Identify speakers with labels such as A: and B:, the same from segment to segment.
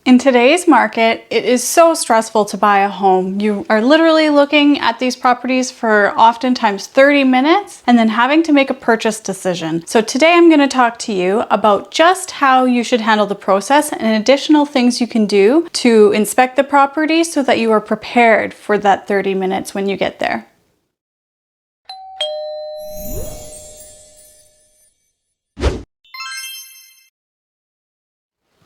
A: In today's market, it is so stressful to buy a home. You are literally looking at these properties for oftentimes 30 minutes and then having to make a purchase decision. So today I'm going to talk to you about just how you should handle the process and additional things you can do to inspect the property so that you are prepared for that 30 minutes when you get there.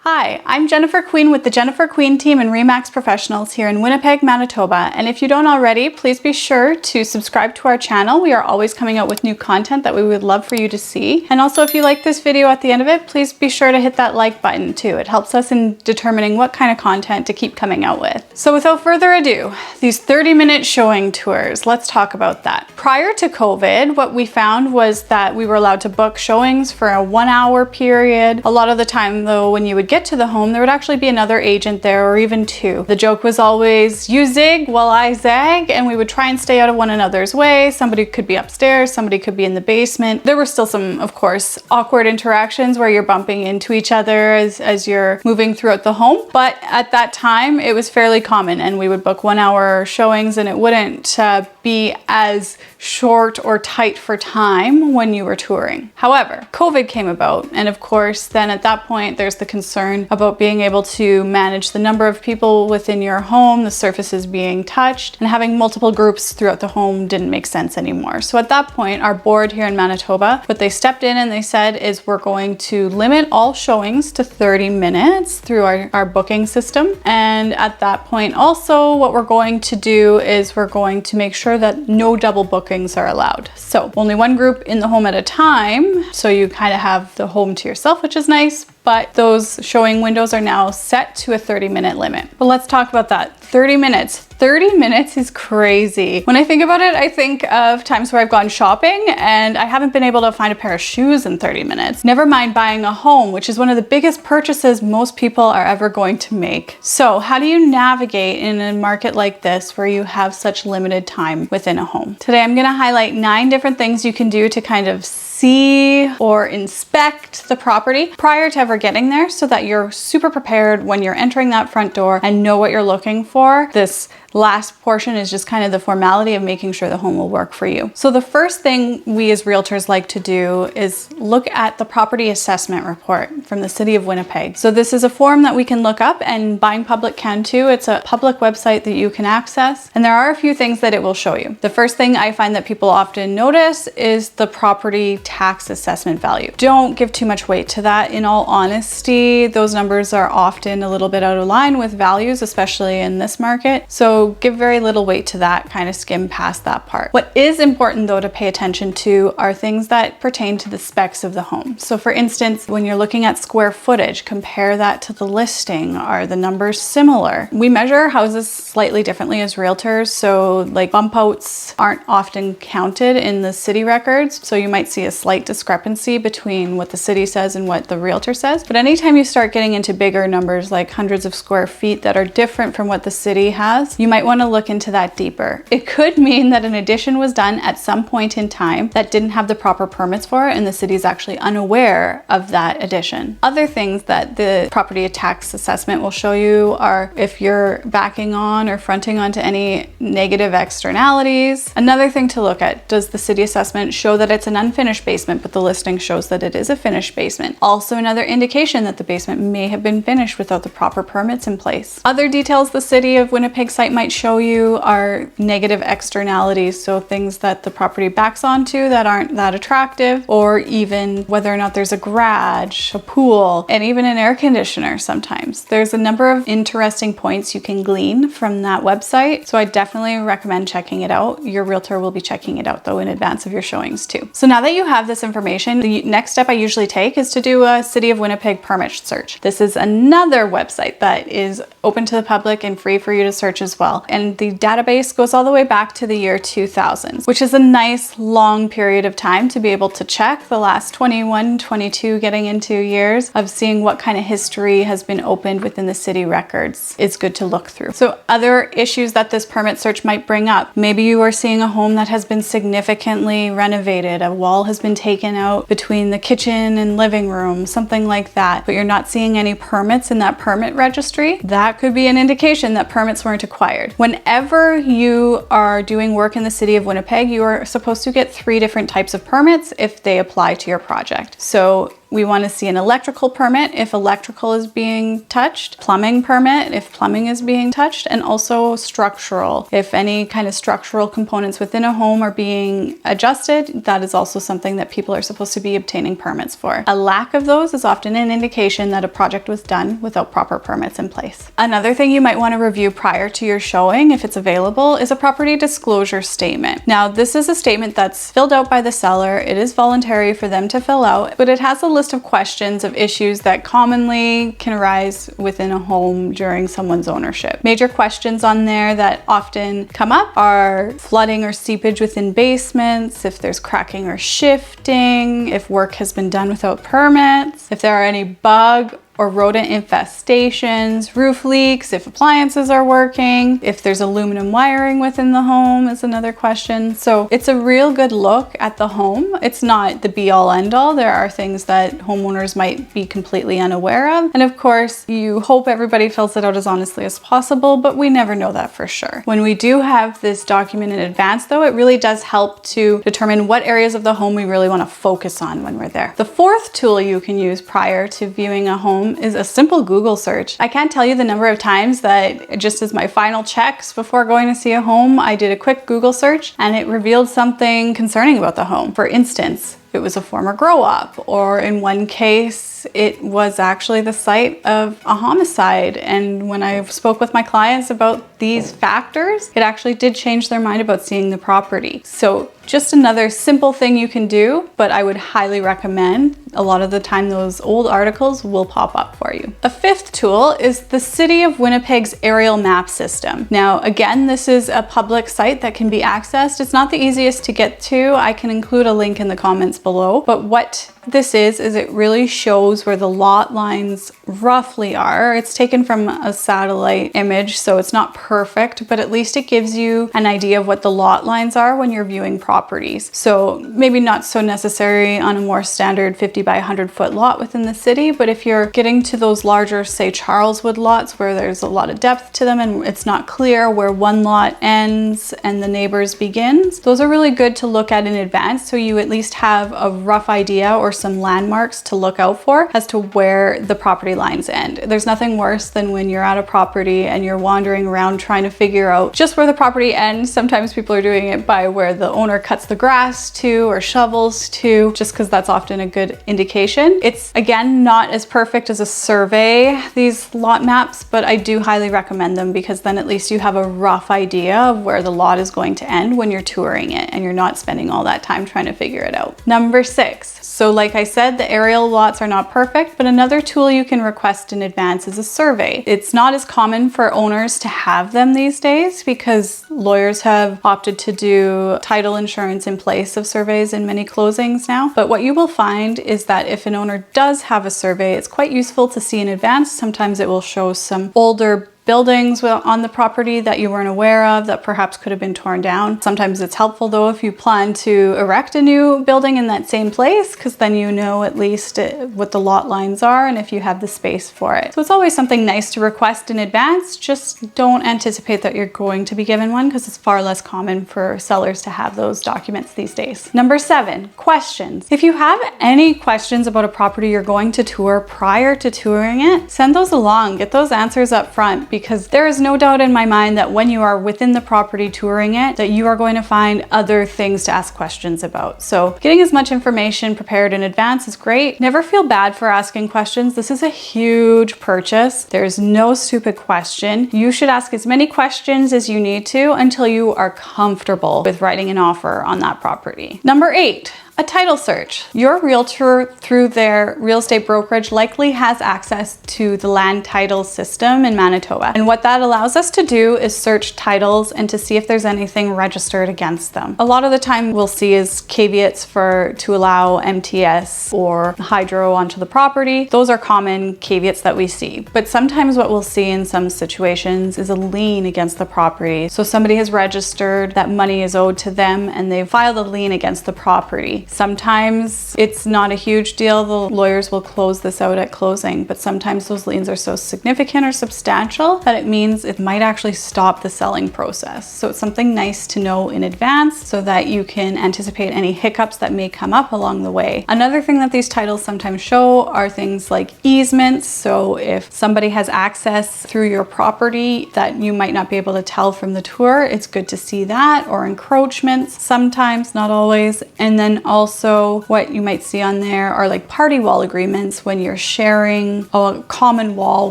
A: Hi, I'm Jennifer Queen with the Jennifer Queen team and RE/MAX Professionals here in Winnipeg, Manitoba. And if you don't already, please be sure to subscribe to our channel. We are always coming out with new content that we would love for you to see. And also, if you like this video at the end of it, please be sure to hit that like button too. It helps us in determining what kind of content to keep coming out with. So without further ado, these 30-minute showing tours, let's talk about that. Prior to COVID, what we found was that we were allowed to book showings for a 1-hour period. A lot of the time though, when you would get to the home, there would actually be another agent there or even two. The joke was always, you zig while I zag, and we would try and stay out of one another's way. Somebody could be upstairs, somebody could be in the basement. There were still some, of course, awkward interactions where you're bumping into each other as you're moving throughout the home. But at that time, it was fairly common, and we would book 1-hour showings, and it wouldn't be as short or tight for time when you were touring. However, COVID came about, and of course, then at that point, there's the concern about being able to manage the number of people within your home, the surfaces being touched, and having multiple groups throughout the home didn't make sense anymore. So at that point, our board here in Manitoba, what they stepped in and they said is we're going to limit all showings to 30 minutes through our booking system. And at that point also, what we're going to do is we're going to make sure that no double bookings are allowed. So only one group in the home at a time. So you kind of have the home to yourself, which is nice. But those showing windows are now set to a 30-minute limit. But let's talk about that. 30 minutes. 30 minutes is crazy. When I think about it, I think of times where I've gone shopping and I haven't been able to find a pair of shoes in 30 minutes. Never mind buying a home, which is one of the biggest purchases most people are ever going to make. So how do you navigate in a market like this where you have such limited time within a home? Today, I'm gonna highlight 9 different things you can do to kind of see or inspect the property prior to ever getting there so that you're super prepared when you're entering that front door and know what you're looking for. This last portion is just kind of the formality of making sure the home will work for you. So the first thing we as realtors like to do is look at the property assessment report from the city of Winnipeg. So this is a form that we can look up, and Buying Public can too. It's a public website that you can access, and there are a few things that it will show you. The first thing I find that people often notice is the property tax assessment value. Don't give too much weight to that. In all honesty, those numbers are often a little bit out of line with values, especially in this market. So give very little weight to that, kind of skim past that part. What is important though to pay attention to are things that pertain to the specs of the home. So for instance, when you're looking at square footage, compare that to the listing. Are the numbers similar? We measure houses slightly differently as realtors. So like bump outs aren't often counted in the city records. So you might see a slight discrepancy between what the city says and what the realtor says. But anytime you start getting into bigger numbers, like hundreds of square feet that are different from what the city has, you might want to look into that deeper. It could mean that an addition was done at some point in time that didn't have the proper permits for it, and the city is actually unaware of that addition. Other things that the property tax assessment will show you are if you're backing on or fronting onto any negative externalities. Another thing to look at, does the city assessment show that it's an unfinished basement, but the listing shows that it is a finished basement? Also another indication that the basement may have been finished without the proper permits in place. Other details the city of Winnipeg site might show you are negative externalities, so things that the property backs onto that aren't that attractive, or even whether or not there's a garage, a pool, and even an air conditioner sometimes. There's a number of interesting points you can glean from that website, so I definitely recommend checking it out. Your realtor will be checking it out though in advance of your showings too. So now that you have this information, the next step I usually take is to do a City of Winnipeg permit search. This is another website that is open to the public and free for you to search as well. And the database goes all the way back to the year 2000, which is a nice long period of time to be able to check the last 21, 22 getting into years of seeing what kind of history has been opened within the city records. It's good to look through. So other issues that this permit search might bring up, maybe you are seeing a home that has been significantly renovated, a wall has been been taken out between the kitchen and living room, something like that, but you're not seeing any permits in that permit registry, that could be an indication that permits weren't acquired. Whenever you are doing work in the city of Winnipeg, you are supposed to get 3 different types of permits if they apply to your project. So we want to see an electrical permit if electrical is being touched, plumbing permit if plumbing is being touched, and also structural. If any kind of structural components within a home are being adjusted, that is also something that people are supposed to be obtaining permits for. A lack of those is often an indication that a project was done without proper permits in place. Another thing you might want to review prior to your showing, if it's available, is a property disclosure statement. Now, this is a statement that's filled out by the seller. It is voluntary for them to fill out, but it has a list of questions of issues that commonly can arise within a home during someone's ownership. Major questions on there that often come up are flooding or seepage within basements, if there's cracking or shifting, if work has been done without permits, if there are any bug or rodent infestations, roof leaks, if appliances are working, if there's aluminum wiring within the home is another question. So it's a real good look at the home. It's not the be all end all. There are things that homeowners might be completely unaware of. And of course, you hope everybody fills it out as honestly as possible, but we never know that for sure. When we do have this document in advance though, it really does help to determine what areas of the home we really want to focus on when we're there. The 4th tool you can use prior to viewing a home is a simple Google search. I can't tell you the number of times that just as my final checks before going to see a home, I did a quick Google search and it revealed something concerning about the home. For instance, it was a former grow up, or in one case, it was actually the site of a homicide. And when I spoke with my clients about these factors, it actually did change their mind about seeing the property. So just another simple thing you can do, but I would highly recommend. A lot of the time those old articles will pop up for you. A 5th tool is the City of Winnipeg's aerial map system. Now, again, this is a public site that can be accessed. It's not the easiest to get to. I can include a link in the comments below, but what this is it really shows where the lot lines roughly are. It's taken from a satellite image, so it's not perfect, but at least it gives you an idea of what the lot lines are when you're viewing properties. So maybe not so necessary on a more standard 50 by 100 foot lot within the city, but if you're getting to those larger, say Charleswood lots where there's a lot of depth to them and it's not clear where one lot ends and the neighbors begins, those are really good to look at in advance so you at least have a rough idea or some landmarks to look out for as to where the property lines end. There's nothing worse than when you're at a property and you're wandering around trying to figure out just where the property ends. Sometimes people are doing it by where the owner cuts the grass to or shovels to, just because that's often a good indication. It's again not as perfect as a survey, these lot maps, but I do highly recommend them because then at least you have a rough idea of where the lot is going to end when you're touring it and you're not spending all that time trying to figure it out. Number 6. So like I said, the aerial lots are not perfect, but another tool you can request in advance is a survey. It's not as common for owners to have them these days because lawyers have opted to do title insurance in place of surveys in many closings now. But what you will find is that if an owner does have a survey, it's quite useful to see in advance. Sometimes it will show some older buildings on the property that you weren't aware of that perhaps could have been torn down. Sometimes it's helpful though if you plan to erect a new building in that same place, because then you know at least what the lot lines are and if you have the space for it. So it's always something nice to request in advance. Just don't anticipate that you're going to be given one because it's far less common for sellers to have those documents these days. Number 7, questions. If you have any questions about a property you're going to tour prior to touring it, send those along, get those answers up front, because there is no doubt in my mind that when you are within the property touring it, that you are going to find other things to ask questions about. So getting as much information prepared in advance is great. Never feel bad for asking questions. This is a huge purchase. There's no stupid question. You should ask as many questions as you need to until you are comfortable with writing an offer on that property. Number 8. A title search. Your realtor through their real estate brokerage likely has access to the land title system in Manitoba. And what that allows us to do is search titles and to see if there's anything registered against them. A lot of the time we'll see is caveats to allow MTS or hydro onto the property. Those are common caveats that we see. But sometimes what we'll see in some situations is a lien against the property. So somebody has registered that money is owed to them and they've filed a lien against the property. Sometimes it's not a huge deal. The lawyers will close this out at closing, but sometimes those liens are so significant or substantial that it means it might actually stop the selling process. So it's something nice to know in advance so that you can anticipate any hiccups that may come up along the way. Another thing that these titles sometimes show are things like easements. So if somebody has access through your property that you might not be able to tell from the tour, it's good to see that, or encroachments sometimes, not always. And then also what you might see on there are like party wall agreements when you're sharing a common wall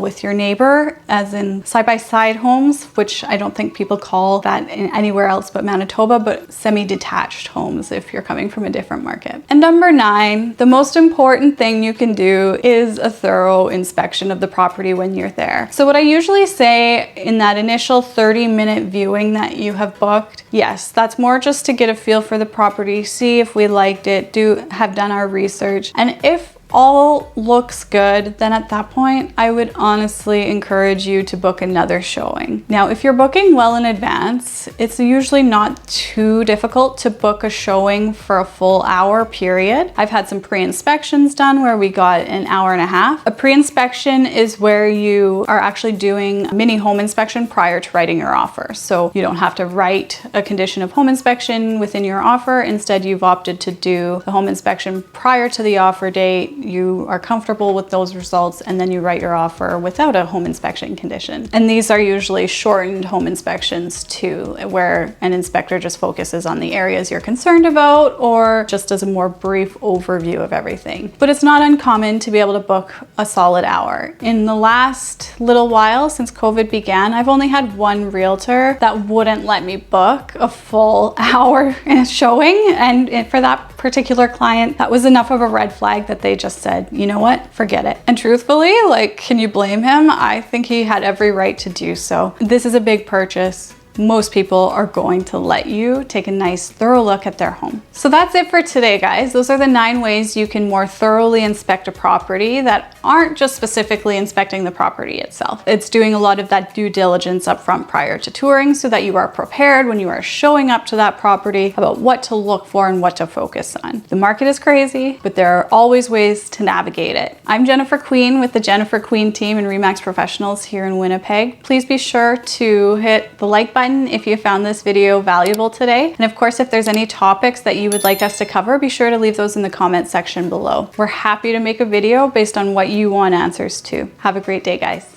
A: with your neighbor, as in side-by-side homes, which I don't think people call that anywhere else but Manitoba, but semi-detached homes if you're coming from a different market. And number 9, the most important thing you can do is a thorough inspection of the property when you're there. So what I usually say in that initial 30-minute viewing that you have booked, yes, that's more just to get a feel for the property, see if we liked it, have done our research, and if all looks good, then at that point, I would honestly encourage you to book another showing. Now, if you're booking well in advance, it's usually not too difficult to book a showing for a full hour period. I've had some pre-inspections done where we got an hour and a half. A pre-inspection is where you are actually doing a mini home inspection prior to writing your offer. So you don't have to write a condition of home inspection within your offer. Instead, you've opted to do the home inspection prior to the offer date. You are comfortable with those results, and then you write your offer without a home inspection condition. And these are usually shortened home inspections too, where an inspector just focuses on the areas you're concerned about, or just does a more brief overview of everything. But it's not uncommon to be able to book a solid hour. In the last little while since COVID began, I've only had one realtor that wouldn't let me book a full hour in a showing, and for that particular client, that was enough of a red flag that they just said, you know what, forget it. And truthfully, like, can you blame him? I think he had every right to do so. This is a big purchase. Most people are going to let you take a nice thorough look at their home. So that's it for today, guys. Those are the 9 ways you can more thoroughly inspect a property that aren't just specifically inspecting the property itself. It's doing a lot of that due diligence up front prior to touring so that you are prepared when you are showing up to that property about what to look for and what to focus on. The market is crazy, but there are always ways to navigate it. I'm Jennifer Queen with the Jennifer Queen team and RE/MAX Professionals here in Winnipeg. Please be sure to hit the like button if you found this video valuable today. And of course, if there's any topics that you would like us to cover, be sure to leave those in the comment section below. We're happy to make a video based on what you want answers to. Have a great day, guys.